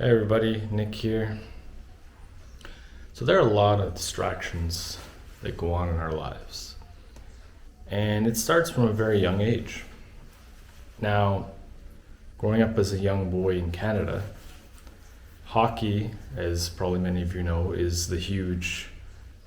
Hey everybody, Nick here. So there are a lot of distractions that go on in our lives. And it starts from a very young age. Now, growing up as a young boy in Canada, hockey, as probably many of you know, is the huge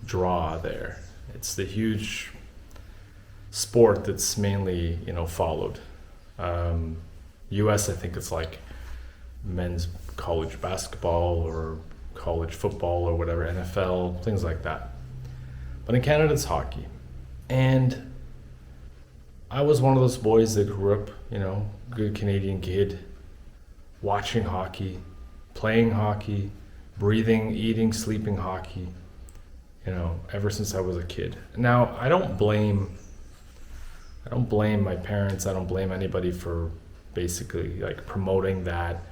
draw there. It's the huge sport that's mainly, followed. US, I think it's like men's college basketball or college football or whatever, NFL, things like that. But in Canada, it's hockey. And I was one of those boys that grew up, good Canadian kid, watching hockey, playing hockey, breathing, eating, sleeping hockey, ever since I was a kid. Now, I don't blame my parents, I don't blame anybody for basically like promoting that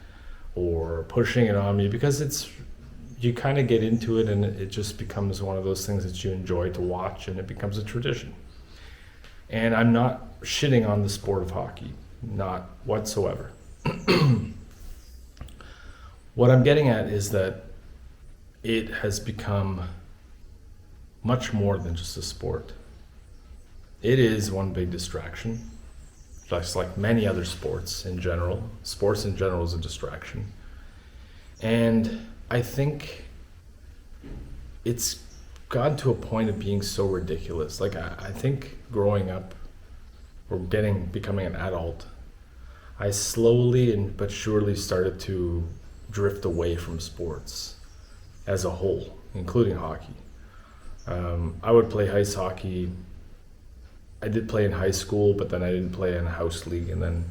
or pushing it on me, because you kind of get into it and it just becomes one of those things that you enjoy to watch, and it becomes a tradition. And I'm not shitting on the sport of hockey, not whatsoever. What I'm getting at is that it has become much more than just a sport. It is one big distraction, just like many other sports in general. Sports in general is a distraction. And I think it's gotten to a point of being so ridiculous. Like I think growing up or becoming an adult, I slowly but surely started to drift away from sports as a whole, including hockey. I would play ice hockey. I did play in high school, but then I didn't play in a house league, and then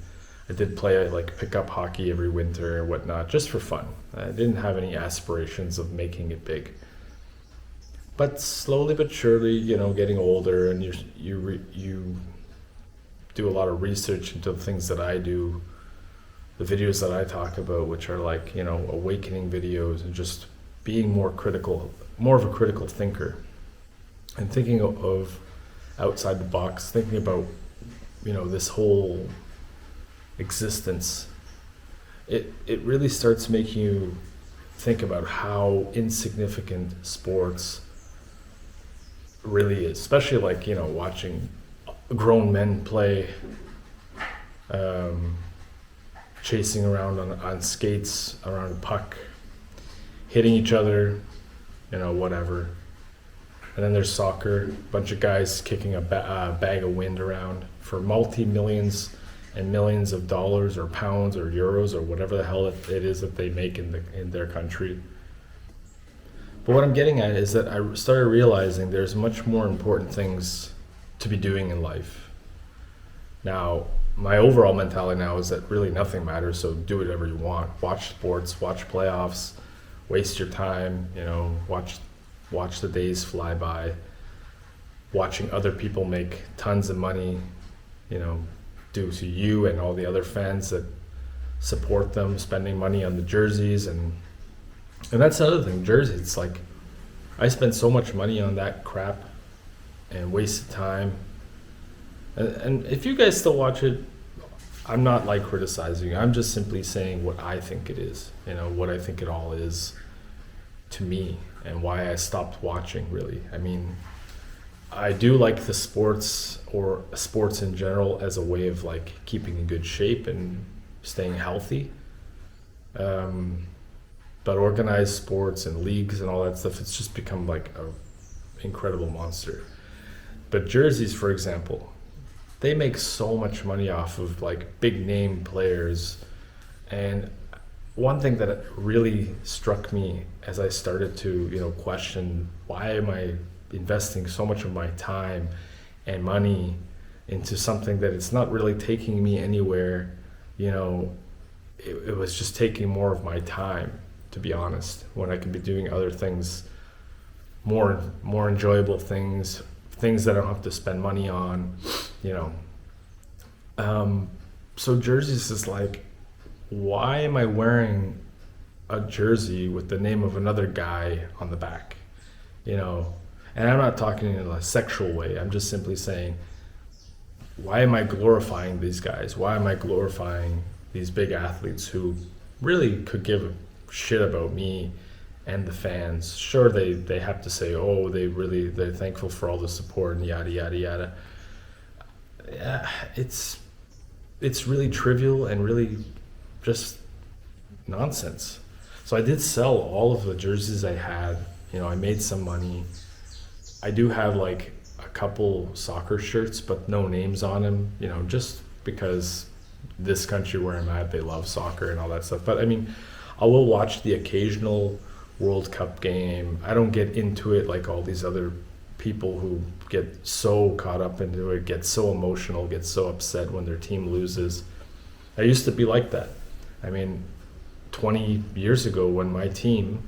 I did play like pickup hockey every winter and whatnot, just for fun. I didn't have any aspirations of making it big. But slowly but surely, getting older, and you do a lot of research into the things that I do, the videos that I talk about, which are like, awakening videos and just being more of a critical thinker, and thinking of outside the box, thinking about, this whole existence. It really starts making you think about how insignificant sports really is, especially like, watching grown men play, chasing around on skates around a puck, hitting each other, whatever. And then there's soccer, a bunch of guys kicking a bag of wind around for multi-millions and millions of dollars or pounds or euros or whatever the hell it is that they make in their country. But what I'm getting at is that I started realizing there's much more important things to be doing in life. Now, my overall mentality now is that really nothing matters, so do whatever you want. Watch sports, watch playoffs, waste your time, watch the days fly by, watching other people make tons of money, due to you and all the other fans that support them, spending money on the jerseys. And that's the other thing, jerseys. It's like, I spent so much money on that crap and wasted time. And if you guys still watch it, I'm not like criticizing you. I'm just simply saying what I think it is, what I think it all is to me, and why I stopped watching, really. I mean, I do like the sports, or sports in general, as a way of like keeping in good shape and staying healthy. But organized sports and leagues and all that stuff, it's just become like a incredible monster. But jerseys, for example, they make so much money off of like big name players. And one thing that really struck me as I started to, question, why am I investing so much of my time and money into something that it's not really taking me anywhere? It was just taking more of my time, to be honest, when I could be doing other things, more enjoyable things that I don't have to spend money on, So jerseys is like, why am I wearing a jersey with the name of another guy on the back? And I'm not talking in a sexual way. I'm just simply saying, why am I glorifying these guys? Why am I glorifying these big athletes who really could give a shit about me and the fans. Sure, they have to say, oh, they're thankful for all the support and yada yada yada. Yeah, it's really trivial and really just nonsense. So I did sell all of the jerseys I had. I made some money. I do have like a couple soccer shirts, but no names on them. Just because this country where I'm at, they love soccer and all that stuff. But I mean, I will watch the occasional World Cup game. I don't get into it like all these other people who get so caught up into it, get so emotional, get so upset when their team loses. I used to be like that. I mean, 20 years ago when my team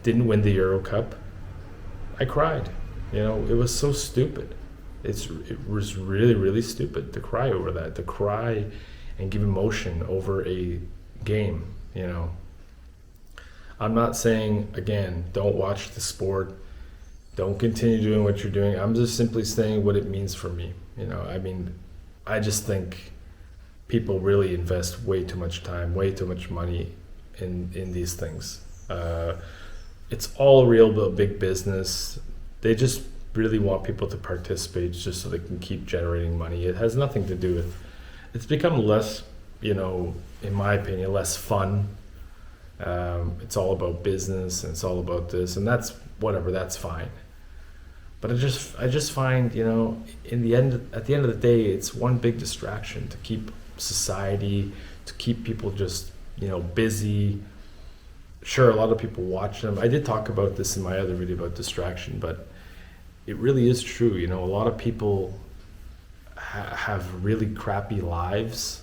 didn't win the Euro Cup, I cried. It was so stupid. It was really, really stupid to cry over that, to cry and give emotion over a game. I'm not saying, again, don't watch the sport, don't continue doing what you're doing. I'm just simply saying what it means for me. I mean, I just think people really invest way too much time, way too much money in these things. It's all real big business. They just really want people to participate just so they can keep generating money. It has nothing to do with, it's become less, in my opinion, less fun. It's all about business and it's all about this, and that's whatever, that's fine. But I just find, at the end of the day, it's one big distraction to keep society, to keep people just, busy. Sure, a lot of people watch them. I did talk about this in my other video about distraction, but it really is true. A lot of people have really crappy lives,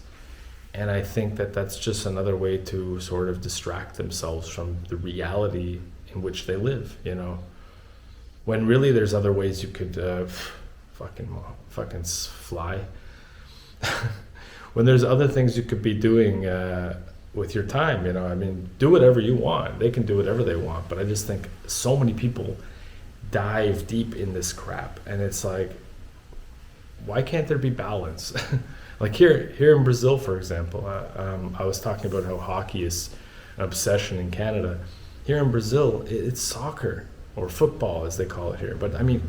and I think that that's just another way to sort of distract themselves from the reality in which they live, when really there's other ways you could fucking fly. When there's other things you could be doing with your time, I mean, do whatever you want. They can do whatever they want, but I just think so many people dive deep in this crap, and it's like, why can't there be balance? Like here in Brazil, for example, I was talking about how hockey is an obsession in Canada. Here in Brazil, it's soccer, or football as they call it here. But I mean,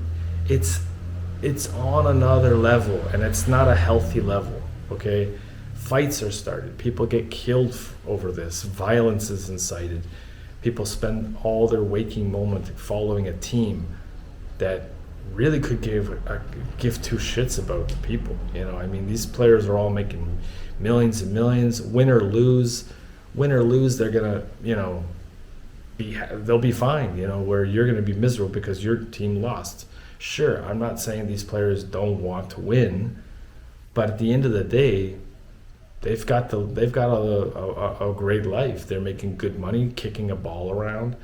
it's on another level, and it's not a healthy level, okay? Fights are started. People get killed over this. Violence is incited. People spend all their waking moment following a team that really could give two shits about the people. I mean, these players are all making millions and millions. Win or lose, they're gonna, they'll be fine. Where you're gonna be miserable because your team lost. Sure, I'm not saying these players don't want to win, but at the end of the day, they've got a great life. They're making good money, kicking a ball around.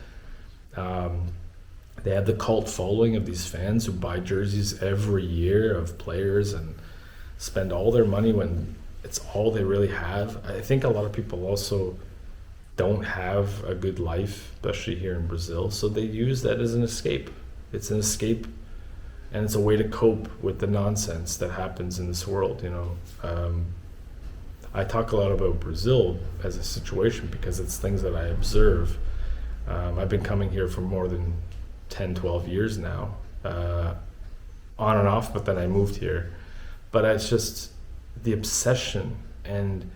They have the cult following of these fans who buy jerseys every year of players and spend all their money when it's all they really have. I think a lot of people also don't have a good life, especially here in Brazil, so they use that as an escape. It's an escape, and it's a way to cope with the nonsense that happens in this world. I talk a lot about Brazil as a situation because it's things that I observe. I've been coming here for more than 10, 12 years now, on and off, but then I moved here. But it's just the obsession and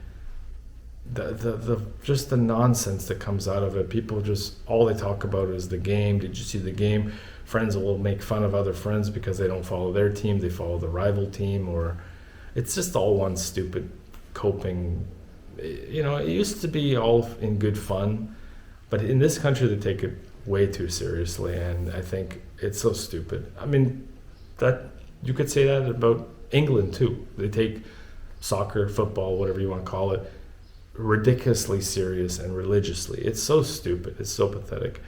the just the nonsense that comes out of it. People just, all they talk about is the game. Did you see the game? Friends will make fun of other friends because they don't follow their team, they follow the rival team, or it's just all one stupid coping. It used to be all in good fun, but in this country they take it way too seriously, and I think it's so stupid. I mean, that you could say that about England too. They take soccer, football, whatever you want to call it, ridiculously serious and religiously. It's so stupid. It's so pathetic.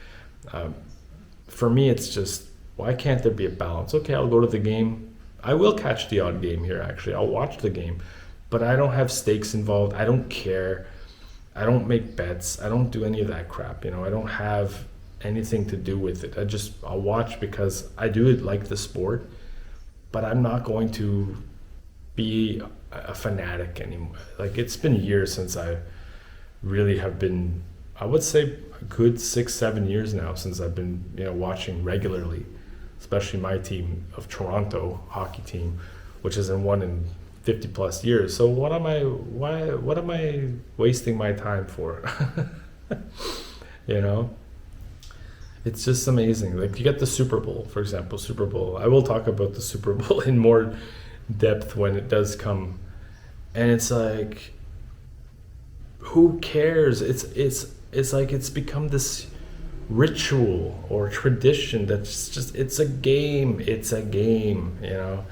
For me, it's just, why can't there be a balance? Okay, I'll go to the game. I will catch the odd game here, actually. I'll watch the game, but I don't have stakes involved. I don't care. I don't make bets. I don't do any of that crap. I don't have anything to do with it. I'll watch because I do like the sport, but I'm not going to be a fanatic anymore. Like, it's been years since I really have been I would say a good 6-7 years now since I've been watching regularly, especially my team of Toronto hockey team, which hasn't won in 50 plus years. So what am I wasting my time for? you know it's just amazing. Like, you get the Super Bowl, for example. Super Bowl, I will talk about the Super Bowl in more depth when it does come, and it's like, who cares? It's like it's become this ritual or tradition that's just, it's a game, and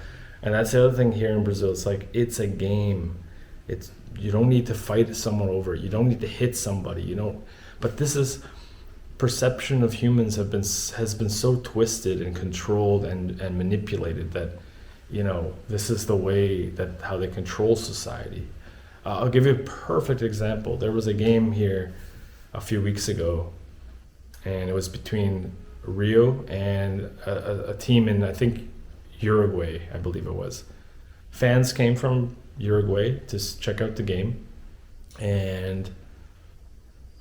that's the other thing here in Brazil. It's like, it's a game. It's, you don't need to fight someone over it. You don't need to hit somebody, but this is, perception of humans has been so twisted and controlled and manipulated that this is the way that how they control society. I'll give you a perfect example. There was a game here a few weeks ago, and it was between Rio and a team in, I think, Uruguay, I believe it was. Fans came from Uruguay to check out the game, and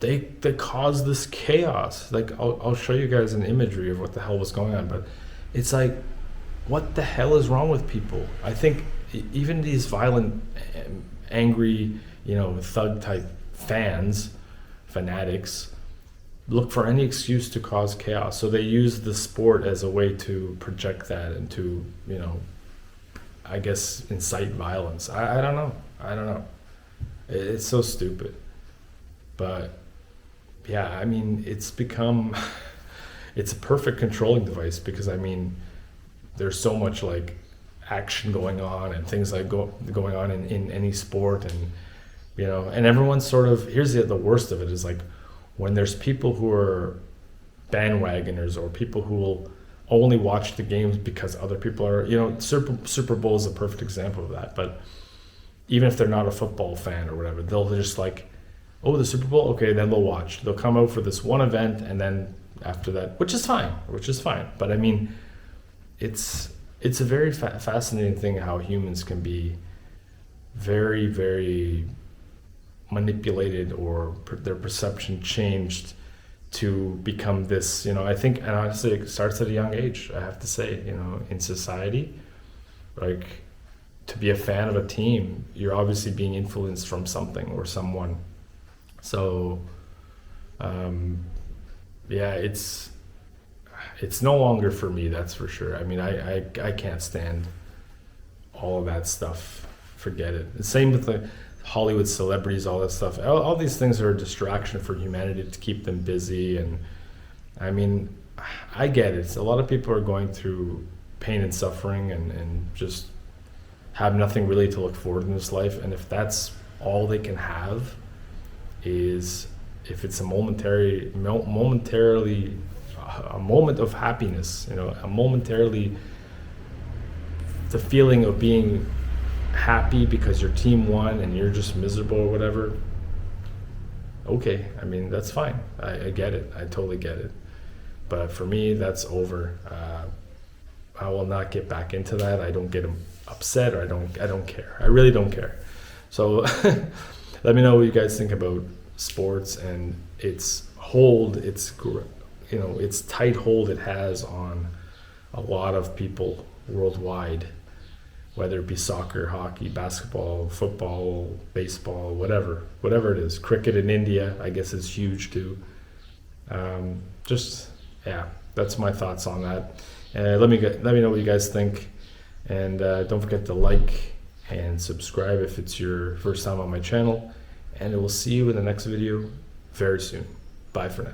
they caused this chaos. Like, I'll show you guys an imagery of what the hell was going on, but it's like, what the hell is wrong with people? I think even these violent, angry, thug type fanatics, look for any excuse to cause chaos. So they use the sport as a way to project that and to, I guess, incite violence. I don't know. It's so stupid. But yeah, I mean, it's become, it's a perfect controlling device, because I mean, there's so much like action going on and things like going on in any sport, and and everyone's sort of, here's the worst of it is, like, when there's people who are bandwagoners, or people who will only watch the games because other people are, Super Bowl is a perfect example of that. But even if they're not a football fan or whatever, they'll just like, oh, the Super Bowl, okay, then they'll watch. They'll come out for this one event, and then after that, which is fine. But I mean, it's a very fascinating thing how humans can be very, very manipulated, or their perception changed to become this, I think, and honestly, it starts at a young age, I have to say, in society. Like, to be a fan of a team, you're obviously being influenced from something or someone. So, yeah, it's no longer for me, that's for sure. I mean, I can't stand all of that stuff. Forget it. The same with the Hollywood celebrities, all that stuff. All these things are a distraction for humanity to keep them busy. And I mean, I get it. A lot of people are going through pain and suffering, and just have nothing really to look forward in this life. And if that's all they can have, is if it's a momentarily a moment of happiness, momentarily the feeling of being happy because your team won and you're just miserable or whatever, okay, I mean, that's fine. I get it. I totally get it. But for me, that's over. I will not get back into that. I don't get upset, or I don't care. I really don't care. So let me know what you guys think about sports and its hold, its tight hold it has on a lot of people worldwide, whether it be soccer, hockey, basketball, football, baseball, whatever it is. Cricket in India, I guess, is huge too. That's my thoughts on that. Let me know what you guys think, and don't forget to like and subscribe if it's your first time on my channel, and I will see you in the next video very soon. Bye for now.